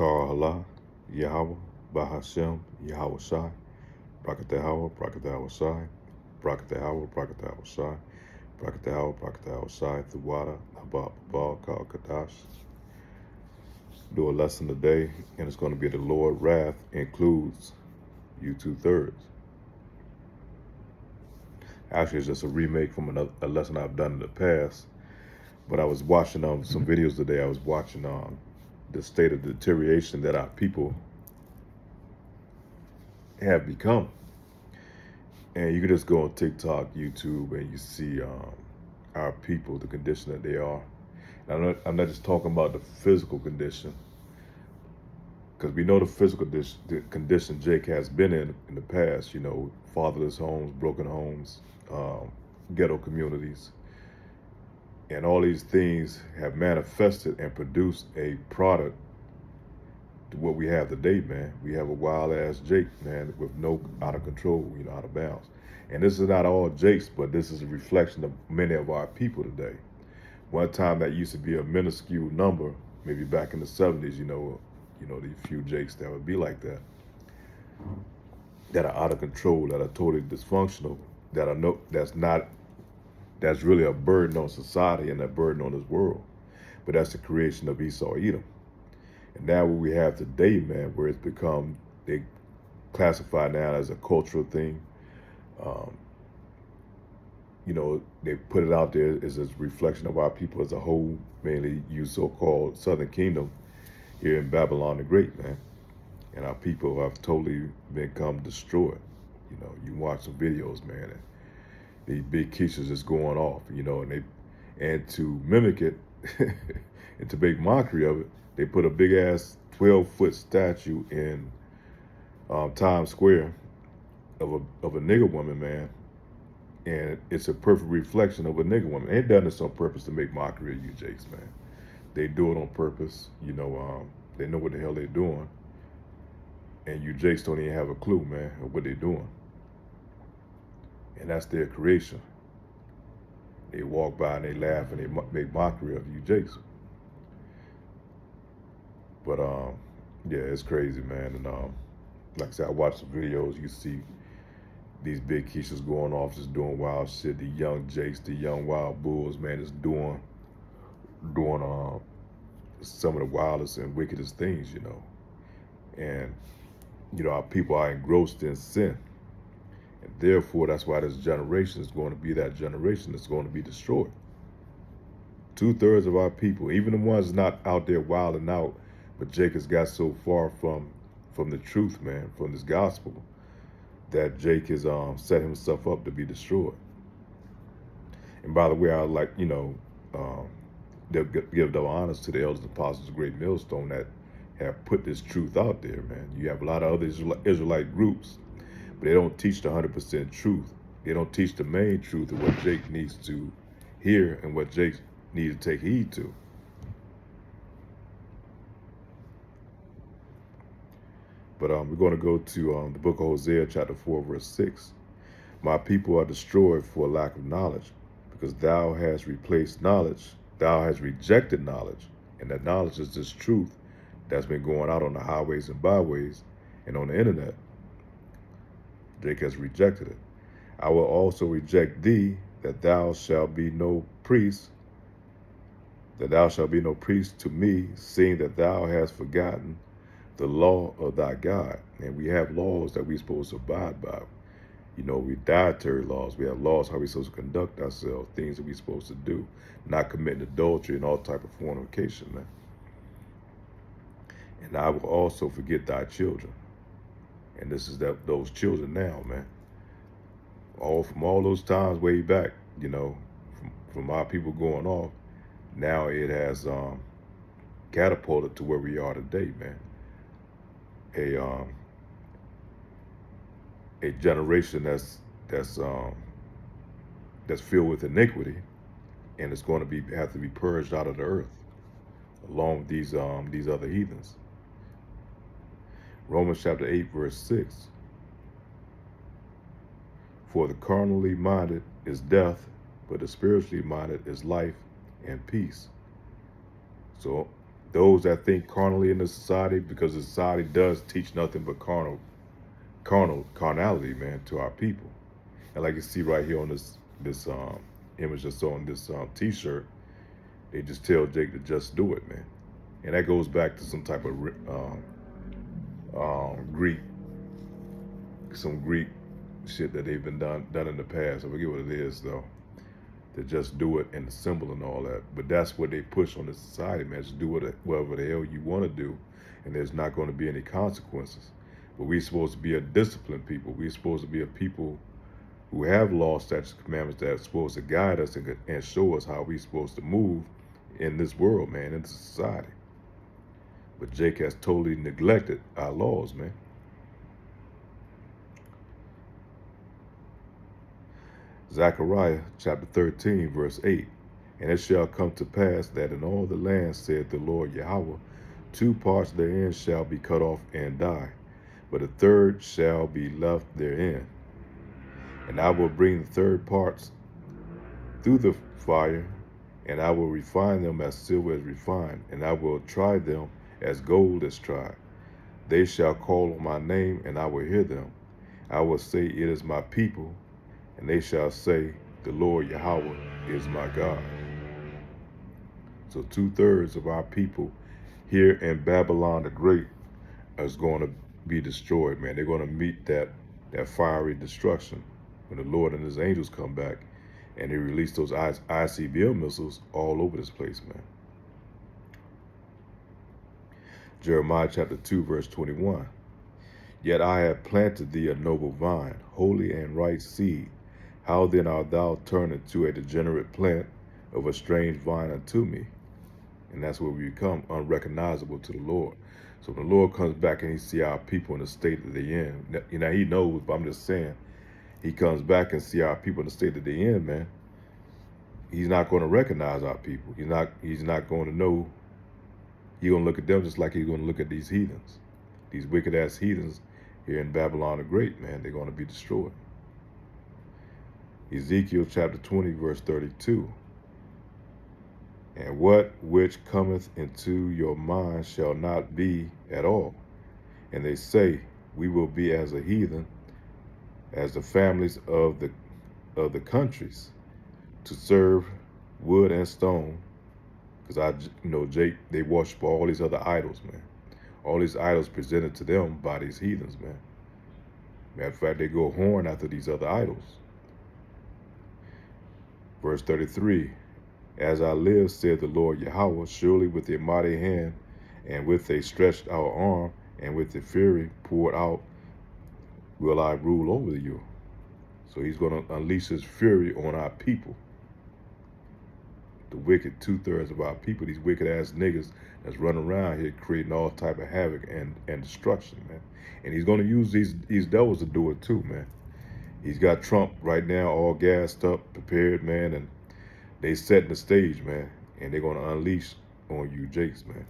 Shakar Allah, Yahweh, Bahashem, Yahweh Shai, Brakatahawa, Brakatahawa Shai, Brakatahawa, Brakatahawa Shai, Brakatahawa, Brakatahawa Shai, Thawada, Habab, Babal, Kal Kadash. Do a lesson today, and it's going to be the Lord Wrath includes you 2/3. Actually, it's just a remake from a lesson I've done in the past. But I was watching some videos today. I was watching the state of deterioration that our people have become. And you can just go on TikTok, YouTube, and you see our people, the condition that they are. And I'm not just talking about the physical condition, because we know the physical condition Jake has been in the past, you know, fatherless homes, broken homes, ghetto communities. And all these things have manifested and produced a product to what we have today, man. We have a wild ass Jake, man, with no out of control, you know, out of bounds. And this is not all Jakes, but this is a reflection of many of our people today. One time that used to be a minuscule number, maybe back in the 70s, you know, these few Jakes that would be like that are out of control, that are totally dysfunctional, that's really a burden on society and a burden on this world. But that's the creation of Esau Edom. And now what we have today, man, where it's become, they classify now as a cultural thing. You know, they put it out there as a reflection of our people as a whole, mainly you so-called Southern Kingdom here in Babylon the Great, man. And our people have totally become destroyed. You know, you watch some videos, man, and these big quiches is going off, you know, and to mimic it and to make mockery of it, they put a big ass 12-foot statue in Times Square of a nigger woman, man, and it's a perfect reflection of a nigger woman. They ain't done this on purpose to make mockery of you, Jakes, man. They do it on purpose, you know. They know what the hell they're doing, and you Jakes don't even have a clue, man, of what they're doing. And that's their creation. They walk by and they laugh and they make mockery of you Jakes. But yeah, it's crazy, man. And like I said, I watch the videos. You see these big quiches going off, just doing wild shit. The young Jakes, the young wild bulls, man, just doing some of the wildest and wickedest things, you know. And you know, our people are engrossed in sin. And therefore, that's why this generation is going to be that generation that's going to be destroyed. 2/3 of our people, even the ones not out there wilding out, but Jake has got so far from the truth, man, from this gospel, that Jake has set himself up to be destroyed. And by the way, I like, you know, give the honors to the elders and apostles of Great Millstone that have put this truth out there, man. You have a lot of other Israelite groups, but they don't teach the 100% truth. They don't teach the main truth of what Jake needs to hear and what Jake needs to take heed to. But we're going to go to the book of Hosea, chapter 4, verse 6. My people are destroyed for lack of knowledge, because thou hast replaced knowledge. Thou hast rejected knowledge. And that knowledge is this truth that's been going out on the highways and byways and on the internet. Jake has rejected it. I will also reject thee, that thou shalt be no priest, to me, seeing that thou hast forgotten the law of thy God. And we have laws that we're supposed to abide by. You know, we dietary laws. We have laws how we're supposed to conduct ourselves, things that we're supposed to do, not committing adultery and all type of fornication, man. And I will also forget thy children. And this is those children now, man. From all those times way back, you know, from our people going off, now it has catapulted to where we are today, man. A generation that's filled with iniquity, and it's going to have to be purged out of the earth, along with these other heathens. Romans chapter 8, verse 6. For the carnally minded is death, but the spiritually minded is life and peace. So those that think carnally in the society, because the society does teach nothing but carnality, man, to our people. And like you see right here on this image that's on this T-shirt, they just tell Jake to just do it, man. And that goes back to some type of Greek, some Greek shit that they've been done in the past. I forget what it is though. To just do it and the symbol and all that. But that's what they push on the society, man. Just do whatever the hell you want to do, and there's not going to be any consequences. But we're supposed to be a disciplined people. We're supposed to be a people who have law, statutes, commandments that are supposed to guide us and show us how we're supposed to move in this world, man, in this society. But Jake has totally neglected our laws, man. Zechariah chapter 13, verse 8. And it shall come to pass that in all the land, saith the Lord Yahweh, 2 parts therein shall be cut off and die, but a third shall be left therein. And I will bring the third parts through the fire, and I will refine them as silver is refined, and I will try them as gold is tried. They shall call on my name, and I will hear them. I will say, it is my people, and they shall say, the Lord Yahweh is my God. So 2/3 of our people here in Babylon the Great is going to be destroyed, man. They're going to meet that fiery destruction when the Lord and his angels come back and they release those ICBM missiles all over this place, man. Jeremiah chapter 2, verse 21. Yet I have planted thee a noble vine, holy and right seed. How then art thou turned into a degenerate plant of a strange vine unto me? And that's where we become unrecognizable to the Lord. So when the Lord comes back and he see our people in the state that they're in, you know, he knows, but I'm just saying, he comes back and see our people in the state that they're in, man. He's not going to recognize our people. He's not going to know. He's going to look at them just like he's going to look at these heathens. These wicked ass heathens here in Babylon the Great, man, they're going to be destroyed. Ezekiel chapter 20, verse 32. And what which cometh into your mind shall not be at all. And they say, we will be as a heathen, as the families of the countries, to serve wood and stone. Because Jake, they worship all these other idols, man. All these idols presented to them by these heathens, man. Matter of fact, they go horn after these other idols. Verse 33, as I live, said the Lord Yahweh, surely with a mighty hand, and with a stretched out arm, and with the fury poured out, will I rule over you. So he's going to unleash his fury on our people. The wicked 2/3 of our people, these wicked ass niggas that's running around here creating all type of havoc and destruction, man. And he's going to use these devils to do it too, man. He's got Trump right now all gassed up, prepared, man, and they setting the stage, man, and they're going to unleash on you jakes, man.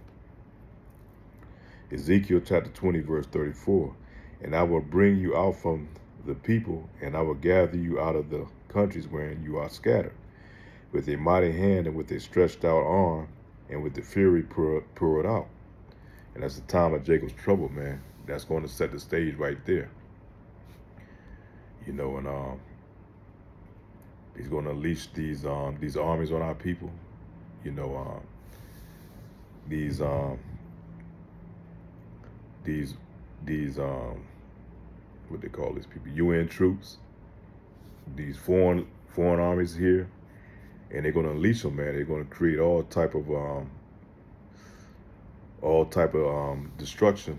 Ezekiel chapter 20, verse 34. And I will bring you out from the people, and I will gather you out of the countries wherein you are scattered, with a mighty hand and with a stretched out arm, and with the fury poured out. And that's the time of Jacob's trouble, man. That's going to set the stage right there. And he's going to unleash these armies on our people. These what they call these people, UN troops, these foreign armies here, and they're going to unleash them, man. They're going to create all type of destruction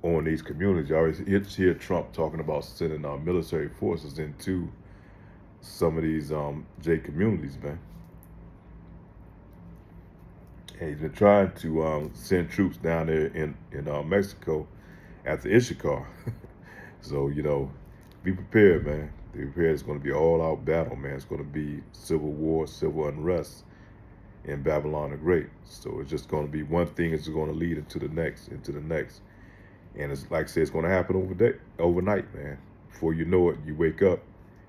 on these communities. You always hear Trump talking about sending military forces into some of these J communities, man. And he's been trying to send troops down there in Mexico after Issachar. So, be prepared, man. Be prepared. It's going to be all out battle, man. It's going to be civil war, civil unrest in Babylon the Great. So it's just going to be one thing is going to lead into the next. And it's like I said, it's going to happen overnight, man. Before you know it, you wake up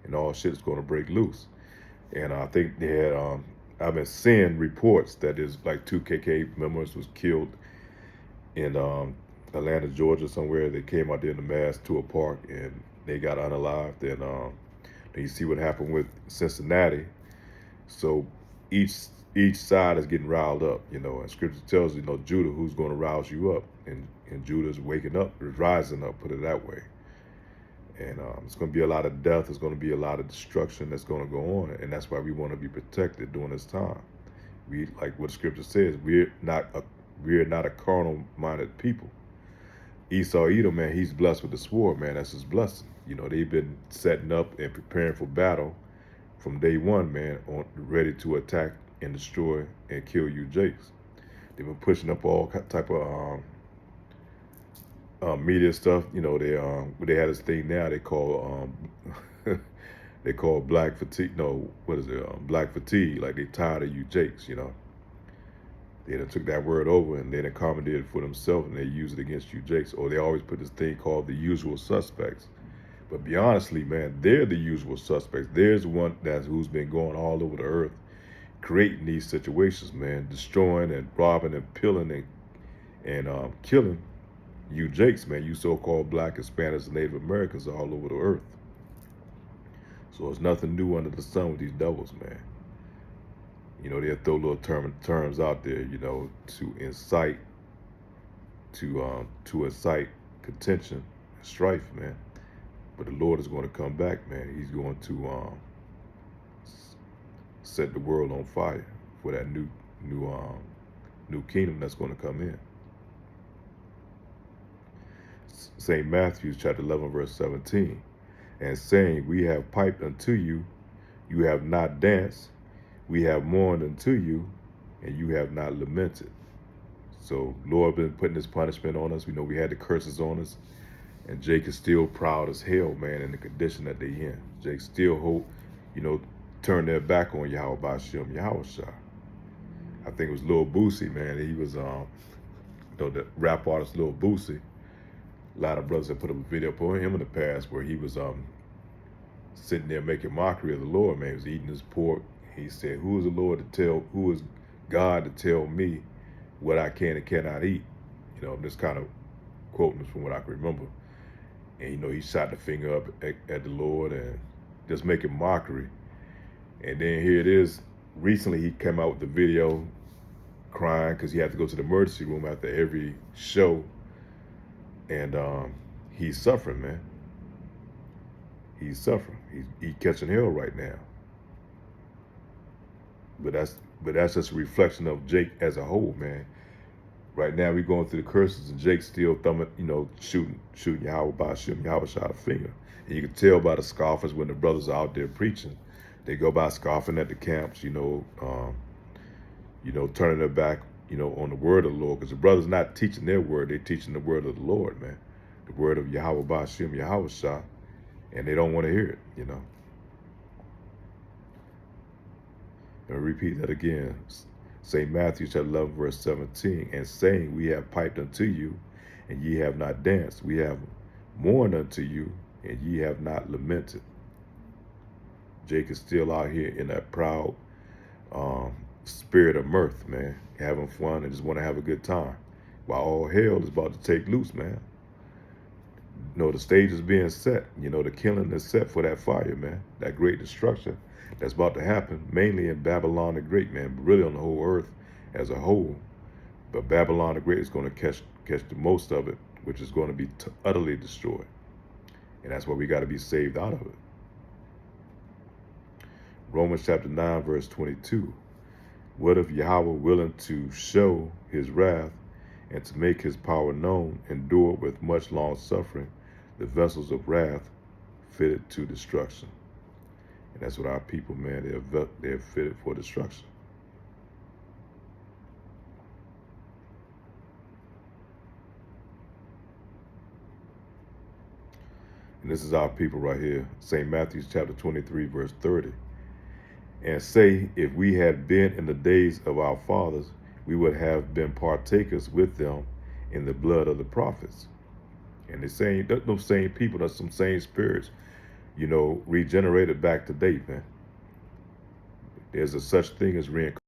and all shit is going to break loose. And I think they had I've been seeing reports that there's like 2 KK members was killed in Atlanta, Georgia, somewhere. They came out there in the mass to a park and they got unalived. And then you see what happened with Cincinnati. So each side is getting riled up, you know. And Scripture tells you know Judah who's going to rouse you up, and Judah's waking up, is rising up. Put it that way. And it's going to be a lot of death. There's going to be a lot of destruction that's going to go on, and that's why we want to be protected during this time. We, like what Scripture says, we're not a carnal-minded people. Esau, Edom, man, he's blessed with the sword, man. That's his blessing. You know, they've been setting up and preparing for battle from day one, man, ready to attack and destroy and kill you, Jakes. They've been pushing up all type of media stuff. You know, they had this thing now they call they call black fatigue. No, what is it? Black fatigue. Like they tired of you, Jakes. You know, they done took that word over and they done accommodated it for themselves and they use it against you, Jakes. Or they always put this thing called the usual suspects. But be honestly, man, they're the usual suspects. There's one who's been going all over the earth, creating these situations, man, destroying and robbing and pilling and killing you Jakes, man, you so-called black, Hispanics, and Native Americans all over the earth. So there's nothing new under the sun with these devils, man. You know, they'll throw little terms out there, you know, to incite contention and strife, man. But the Lord is going to come back, man. He's going to set the world on fire for that new kingdom that's going to come in. St. Matthew chapter 11, verse 17, and saying, we have piped unto you, you have not danced, we have mourned unto you, and you have not lamented. So Lord been putting this punishment on us. We know we had the curses on us, and Jake is still proud as hell, man, in the condition that they in. Jake still hope, you know, turn their back on Yahweh Bashim, Yahweh Shah. I think it was Lil Boosie, man. He was, you know, the rap artist Lil Boosie. A lot of brothers have put up a video for him in the past where he was sitting there making mockery of the Lord, man. He was eating his pork. He said, who is the Lord to tell, who is God to tell me what I can and cannot eat? You know, I'm just kind of quoting this from what I can remember. And, you know, he shot the finger up at the Lord and just making mockery. And then here it is. Recently, he came out with the video crying because he had to go to the emergency room after every show. And he's suffering, man. He's suffering. He's catching hell right now. But that's just a reflection of Jake as a whole, man. Right now we going through the curses and Jake's still thumbing, you know, shooting Yahweh Bashim, Yahweh shot a finger. And you can tell by the scoffers when the brothers are out there preaching. They go by scoffing at the camps, you know, turning their back, you know, on the word of the Lord, because the brothers not teaching their word, they teaching the word of the Lord, man. The word of Yahweh Bashim, Yahweh Shah, and they don't want to hear it, you know. And I repeat that again. St. Matthew chapter 11, verse 17, and saying, we have piped unto you, and ye have not danced. We have mourned unto you, and ye have not lamented. Jake is still out here in that proud spirit of mirth, man, having fun and just want to have a good time, while all hell is about to take loose, man. You know, the stage is being set. You know, the killing is set for that fire, man, that great destruction that's about to happen, mainly in Babylon the Great, man, but really on the whole earth as a whole. But Babylon the Great is going to catch the most of it, which is going to be utterly destroyed. And that's why we got to be saved out of it. Romans chapter 9, verse 22. What if Yahweh, willing to show his wrath and to make his power known, endured with much long suffering the vessels of wrath fitted to destruction? And that's what our people, man, they're fitted for destruction. And this is our people right here. St. Matthew chapter 23, verse 30. And say, if we had been in the days of our fathers, we would have been partakers with them in the blood of the prophets. And the same, that's no same people, that's some same spirits, you know, regenerated back to date, man. there's a such thing as reincarnation.